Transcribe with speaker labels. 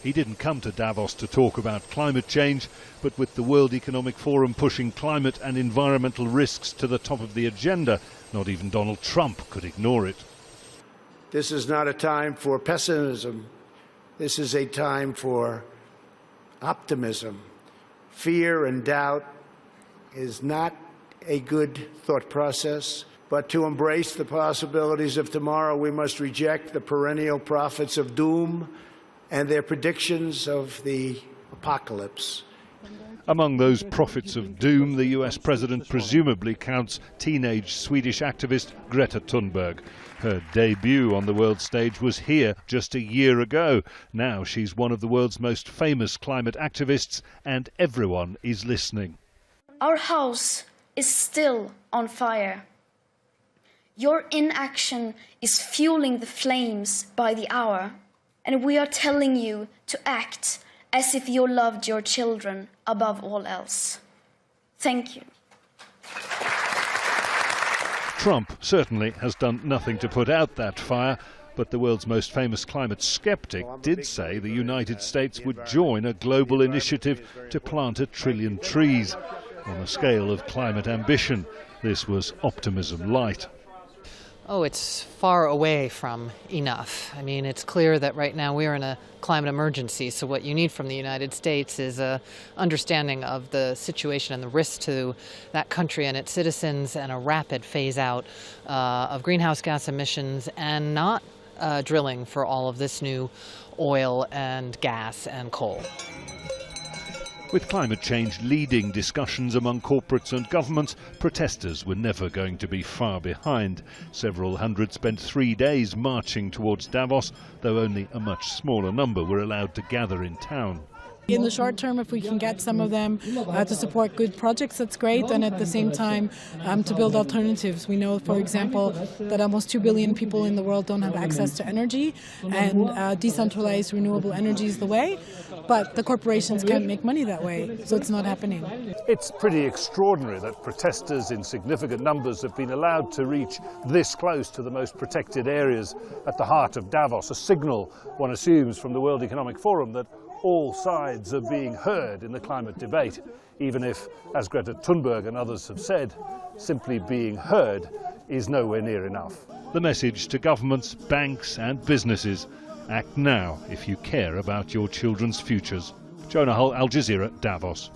Speaker 1: He didn't come to Davos to talk about climate change, but with the World Economic Forum pushing climate and environmental risks to the top of the agenda, not even Donald Trump could ignore it.
Speaker 2: This is not a time for pessimism. This is a time for optimism. Fear and doubt is not a good thought process. But to embrace the possibilities of tomorrow, we must reject the perennial prophets of doom and their predictions of the apocalypse.
Speaker 1: Among those prophets of doom, the US president presumably counts teenage Swedish activist Greta Thunberg. Her debut on the world stage was here just a year ago. Now she's one of the world's most famous climate activists, and everyone is listening.
Speaker 3: Our house is still on fire. Your inaction is fueling the flames by the hour, and we are telling you to act as if you loved your children above all else. Thank you.
Speaker 1: Trump certainly has done nothing to put out that fire, but the world's most famous climate skeptic did say the United States would join a global initiative to plant 1 trillion trees. On a scale of climate ambition, this was optimism light.
Speaker 4: Oh, it's far away from enough. I mean, it's clear that right now we're in a climate emergency, so what you need from the United States is an understanding of the situation and the risks to that country and its citizens, and a rapid phase out of greenhouse gas emissions, and not drilling for all of this new oil and gas and coal.
Speaker 1: With climate change leading discussions among corporates and governments, protesters were never going to be far behind. Several hundred spent 3 days marching towards Davos, though only a much smaller number were allowed to gather in town.
Speaker 5: In the short term, if we can get some of them to support good projects, that's great, and at the same time to build alternatives. We know, for example, that almost 2 billion people in the world don't have access to energy, and decentralized renewable energy is the way, but the corporations can't make money that way, so it's not happening.
Speaker 1: It's pretty extraordinary that protesters in significant numbers have been allowed to reach this close to the most protected areas at the heart of Davos, a signal, one assumes, from the World Economic Forum that all sides are being heard in the climate debate, even if, as Greta Thunberg and others have said, simply being heard is nowhere near enough. The message to governments, banks and businesses: act now if you care about your children's futures. Jonah, Al Jazeera, Davos.